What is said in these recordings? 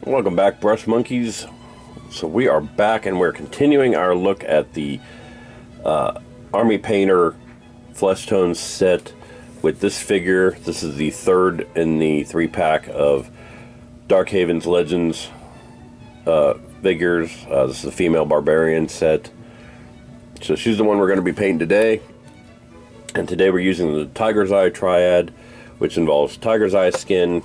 Welcome back, brush monkeys. So we are back and we're continuing our look at the Army Painter flesh tone set with this figure. This is the third in the 3-pack of Darkhaven's Legends figures. This is the female Barbarian set. So she's the one we're going to be painting today. And today we're using the Tiger's Eye Triad, which involves Tiger's Eye skin,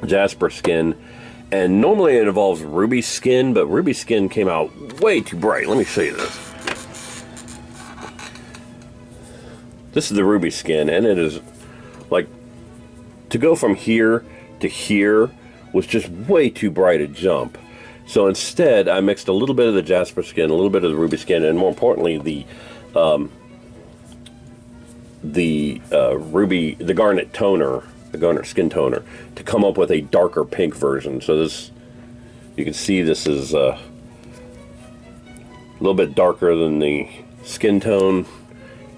Jasper skin, and normally it involves Ruby skin, but Ruby skin came out way too bright. Let me show you this. This is the Ruby skin, and it is like, to go from here to here was just way too bright a jump. So instead I mixed a little bit of the Jasper skin, a little bit of the Ruby skin, and more importantly the garnet toner, the garnet skin toner, to come up with a darker pink version. So this, you can see this is a little bit darker than the skin tone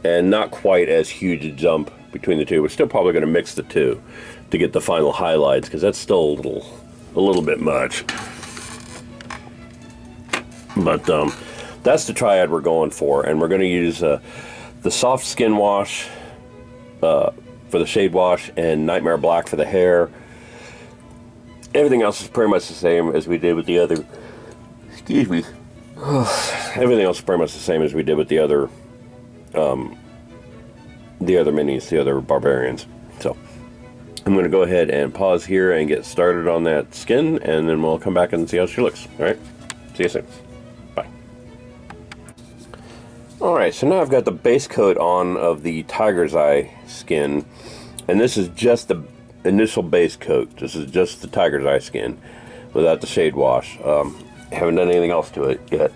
and not quite as huge a jump between the two. We're still probably going to mix the two to get the final highlights, because that's still a little bit much. But that's the triad we're going for, and we're going to use the soft skin wash for the shade wash and Nightmare Black for the hair. Everything else is pretty much the same as we did with the other. Excuse me. Everything else is pretty much the same as we did with the other minis, the other Barbarians. So I'm going to go ahead and pause here and get started on that skin, and then we'll come back and see how she looks. All right. See you soon. Bye. Alright, so now I've got the base coat on of the Tiger's Eye skin, and this is just the initial base coat. This is just the Tiger's Eye skin without the shade wash. Haven't done anything else to it yet.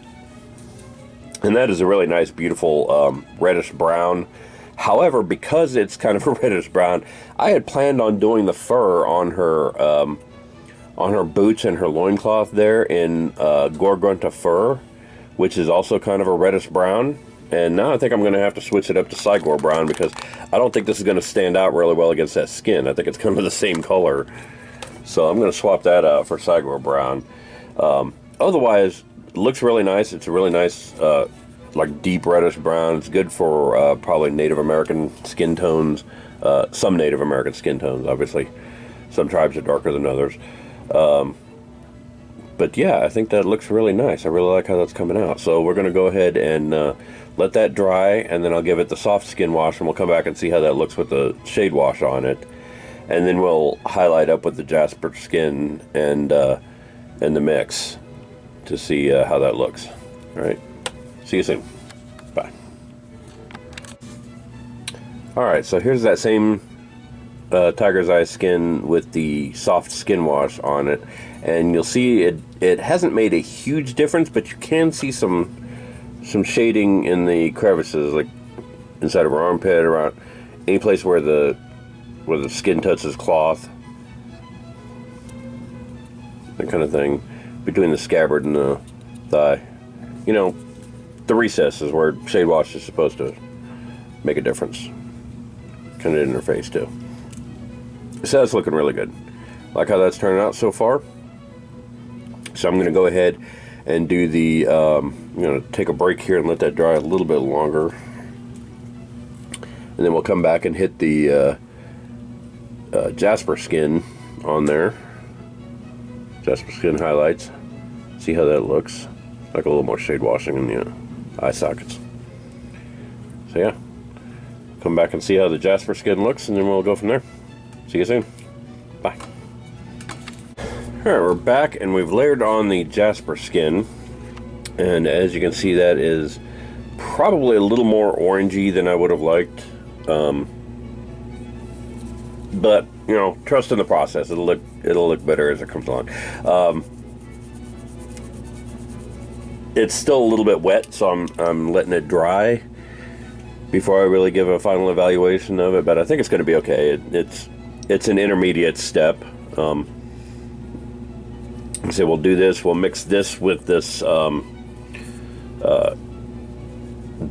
And that is a really nice, beautiful reddish brown. However, because it's kind of a reddish brown, I had planned on doing the fur on her boots and her loincloth there in Gorgonta fur, which is also kind of a reddish brown. And now I think I'm going to have to switch it up to Cygor brown, because I don't think this is going to stand out really well against that skin. I think it's kind of the same color. So I'm going to swap that out for Cygor brown. Otherwise, it looks really nice. It's a really nice, like deep reddish brown. It's good for probably Native American skin tones. Some Native American skin tones, obviously. Some tribes are darker than others. But yeah, I think that looks really nice. I really like how that's coming out. So we're going to go ahead and let that dry, and then I'll give it the soft skin wash, and we'll come back and see how that looks with the shade wash on it. And then we'll highlight up with the Jasper skin and the mix to see how that looks. All right. See you soon. Bye. All right, so here's that same Tiger's Eye skin with the soft skin wash on it, and you'll see it hasn't made a huge difference, but you can see some shading in the crevices, like inside of her armpit, around any place where the skin touches cloth, that kind of thing, between the scabbard and the thigh. You know, the recess is where shade wash is supposed to make a difference, kind of in her face too. So that's looking really good. Like how that's turning out so far. So I'm going to go ahead and do the, I'm going to take a break here and let that dry a little bit longer. And then we'll come back and hit the Jasper skin on there. Jasper skin highlights. See how that looks. Like a little more shade washing in the eye sockets. So yeah. Come back and see how the Jasper skin looks, and then we'll go from there. See you soon. Bye. Alright, we're back, and we've layered on the Jasper skin, and as you can see, that is probably a little more orangey than I would have liked, but you know, trust in the process. It'll look better as it comes along. It's still a little bit wet, so I'm letting it dry before I really give a final evaluation of it, but I think it's going to be okay. It's an intermediate step. So we'll do this. We'll mix this with this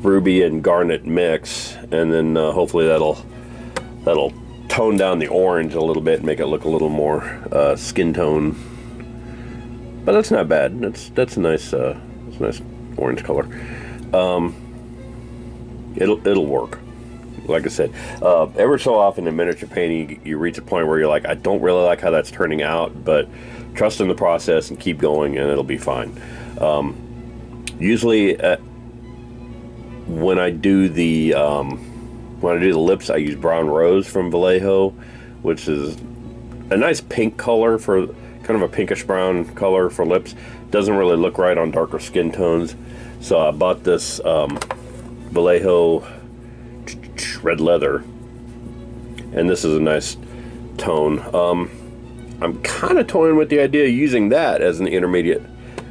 ruby and garnet mix, and then hopefully that'll tone down the orange a little bit and make it look a little more skin tone. But that's not bad. That's a nice orange color. It'll work. Like I said, ever so often in miniature painting, you reach a point where you're like, I don't really like how that's turning out, but trust in the process and keep going, and it'll be fine. Usually, when I do the lips, I use Brown Rose from Vallejo, which is a nice pink color for kind of a pinkish brown color for lips. Doesn't really look right on darker skin tones, so I bought this Vallejo red leather, and this is a nice tone. I'm kind of toying with the idea of using that as an intermediate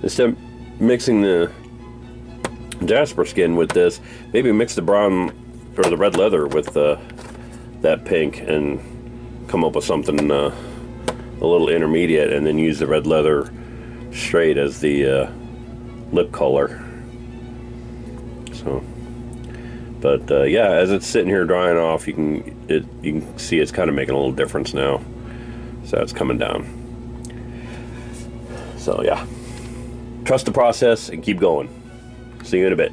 instead of mixing the jasper skin with this. Maybe mix the brown or the red leather with that pink and come up with something a little intermediate, and then use the red leather straight as the lip color. So, but yeah, as it's sitting here drying off, you can see it's kind of making a little difference now. So it's coming down. So yeah, trust the process and keep going. See you in a bit.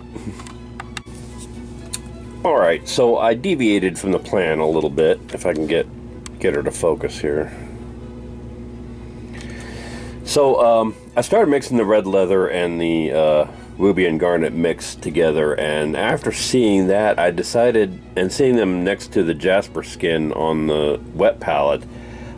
All right, so I deviated from the plan a little bit. If I can get her to focus here. So I started mixing the red leather and the ruby and garnet mix together, and after seeing that, I decided, and seeing them next to the jasper skin on the wet palette,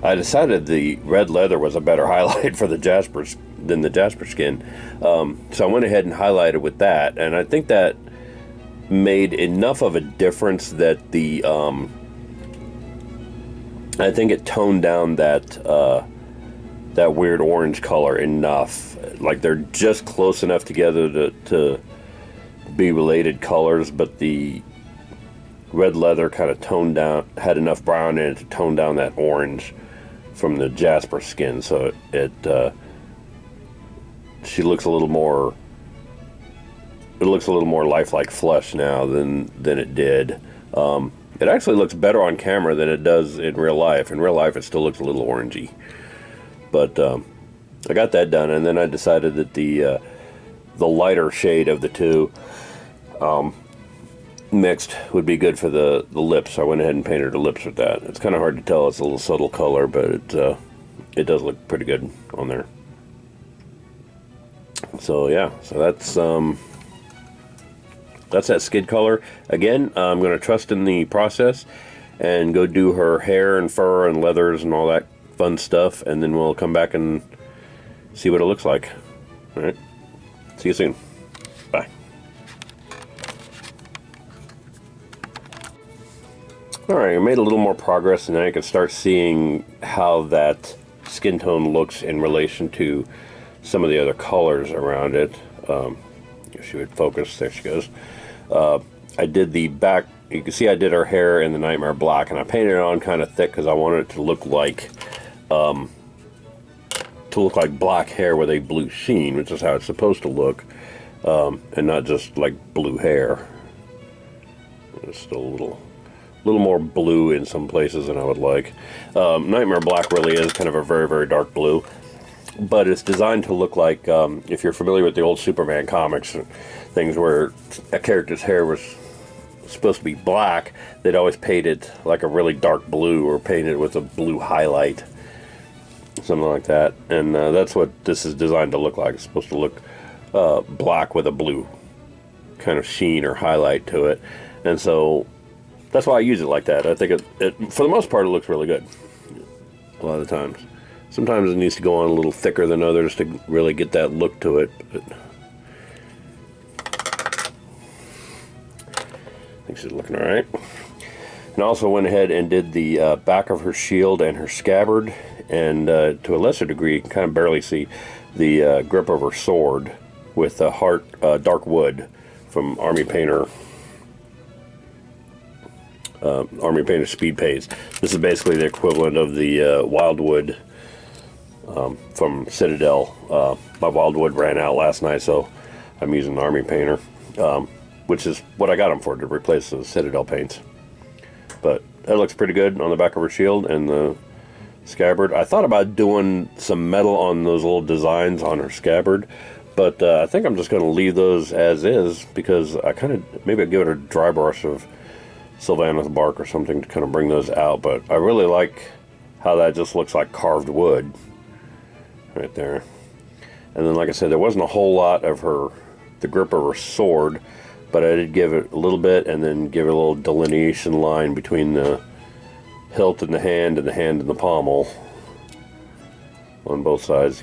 I decided the red leather was a better highlight for the jasper than the jasper skin. So I went ahead and highlighted with that, and I think that made enough of a difference that the I think it toned down that that weird orange color enough. Like they're just close enough together to be related colors, but the red leather kind of toned down, had enough brown in it to tone down that orange from the jasper skin. So she looks a little more. It looks a little more lifelike flesh now than it did. It actually looks better on camera than it does in real life. In real life, it still looks a little orangey. But I got that done, and then I decided that the lighter shade of the two mixed would be good for the lips. So I went ahead and painted the lips with that. It's kind of hard to tell. It's a little subtle color, but it does look pretty good on there. So yeah, so that's that skid color. Again, I'm going to trust in the process and go do her hair and fur and leathers and all that fun stuff, and then we'll come back and see what it looks like. All right, see you soon. Bye. All right, I made a little more progress, and now you can start seeing how that skin tone looks in relation to some of the other colors around it. If she would focus, there she goes. I did the back, you can see I did her hair in the Nightmare Black, and I painted it on kind of thick because I wanted it to look like black hair with a blue sheen, which is how it's supposed to look, and not just like blue hair. It's still a little more blue in some places than I would like. Nightmare Black really is kind of a very, very dark blue, but it's designed to look like, if you're familiar with the old Superman comics, things where a character's hair was supposed to be black, they'd always paint it like a really dark blue or paint it with a blue highlight, something like that. And that's what this is designed to look like. It's supposed to look black with a blue kind of sheen or highlight to it, and so that's why I use it like that. I think it for the most part, it looks really good a lot of the times. Sometimes it needs to go on a little thicker than others to really get that look to it, but I think she's looking all right. And I also went ahead and did the back of her shield and her scabbard, and to a lesser degree, you can kind of barely see the grip of her sword with the dark wood from Army Painter Speed Paints. This is basically the equivalent of the Wildwood from Citadel. My Wildwood ran out last night, so I'm using Army Painter, which is what I got them for, to replace the Citadel paints. But that looks pretty good on the back of her shield and the scabbard. I thought about doing some metal on those little designs on her scabbard, but I think I'm just going to leave those as is, because I kind of, maybe I'll give it a dry brush of Sylvaneth bark or something to kind of bring those out. But I really like how that just looks like carved wood right there. And then, like I said, there wasn't a whole lot of the grip of her sword, but I did give it a little bit, and then give it a little delineation line between the hilt and the hand and the pommel on both sides.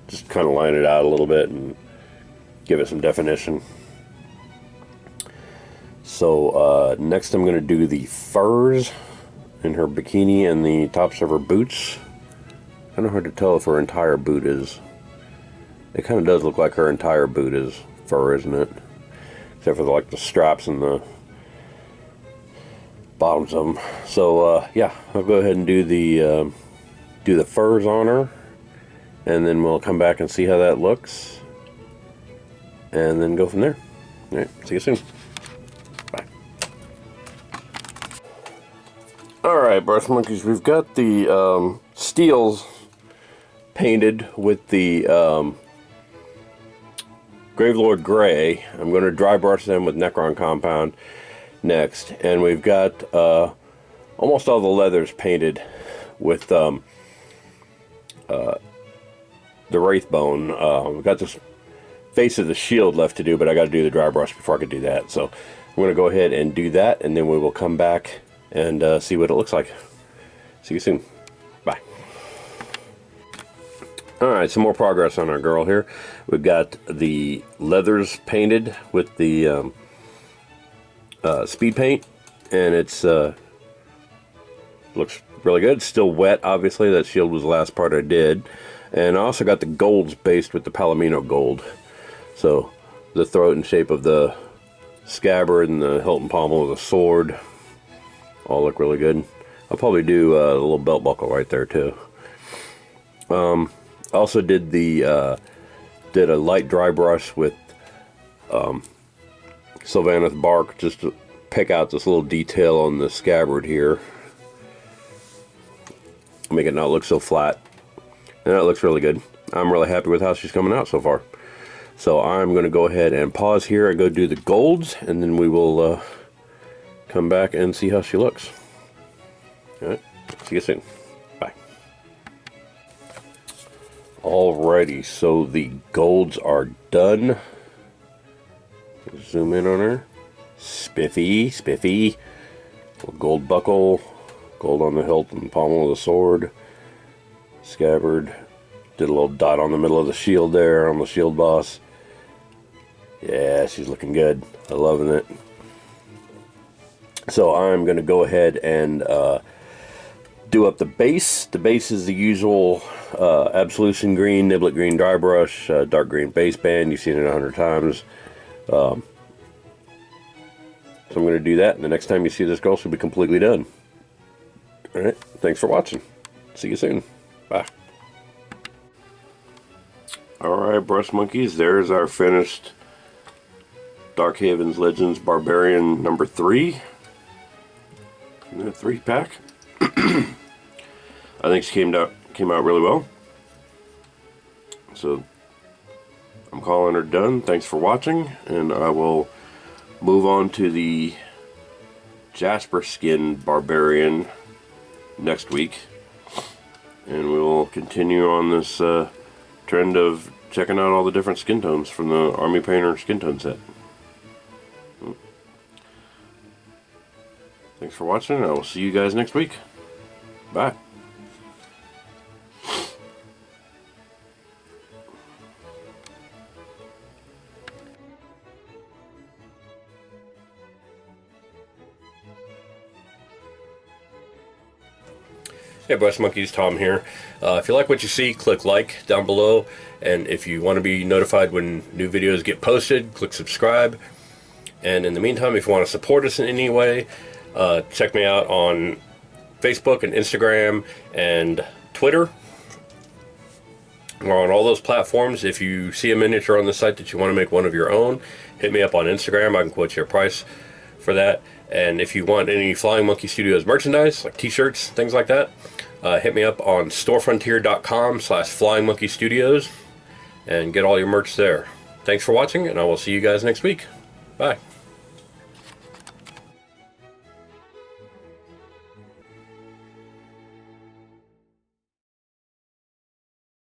Just kind of line it out a little bit and give it some definition. So next I'm going to do the furs in her bikini and the tops of her boots. Kind of hard to tell if her entire boot is. It kind of does look like her entire boot is fur, isn't it? Except for like the straps and the bottoms of them. So yeah, I'll go ahead and do the furs on her, and then we'll come back and see how that looks, and then go from there. All right, see you soon. Bye. All right, brush monkeys, we've got the steels painted with the Gravelord Gray. I'm going to dry brush them with Necron Compound next, and we've got almost all the leathers painted with the Wraithbone. We've got this face of the shield left to do, but I got to do the dry brush before I could do that. So I'm going to go ahead and do that, and then we will come back and see what it looks like. See you soon. Bye. Alright, some more progress on our girl here. We've got the leathers painted with the speed paint, and it's looks really good. It's still wet, obviously. That shield was the last part I did. And I also got the golds based with the Palomino gold. So the throat and shape of the scabbard and the hilt and pommel of the sword all look really good. I'll probably do a little belt buckle right there too. Also did a light dry brush with Sylvaneth bark, just to pick out this little detail on the scabbard here, make it not look so flat, and that looks really good. I'm really happy with how she's coming out so far. So I'm going to go ahead and pause here and go do the golds, and then we will come back and see how she looks. Alright, see you soon. Bye. Alrighty, so the golds are done. Zoom in on her. Spiffy, spiffy. Gold buckle, gold on the hilt and pommel of the sword. Scabbard. Did a little dot on the middle of the shield there on the shield boss. Yeah, she's looking good. I'm loving it. So I'm going to go ahead and do up the base. The base is the usual Absolution green, Niblet green dry brush, dark green base band. You've seen it 100 times. So I'm going to do that, and the next time you see this girl, she'll be completely done. Alright, thanks for watching. See you soon. Bye. Alright, brush monkeys, there's our finished Dark Havens Legends Barbarian number 3. In that 3-pack. I think she came out really well. So I'm calling her done. Thanks for watching, and I will move on to the Jasper skin Barbarian next week, and we will continue on this trend of checking out all the different skin tones from the Army Painter skin tone set. Thanks for watching, and I will see you guys next week. Bye. Hey Brush Monkeys, Tom here. If you like what you see, click like down below, and if you want to be notified when new videos get posted, click subscribe. And in the meantime, if you want to support us in any way, check me out on Facebook and Instagram and Twitter. We're on all those platforms. If you see a miniature on the site that you want to make one of your own, hit me up on Instagram. I can quote you a price for that. And if you want any Flying Monkey Studios merchandise, like t-shirts, things like that, hit me up on storefrontier.com/flyingmonkeystudios and get all your merch there. Thanks for watching, and I will see you guys next week. Bye.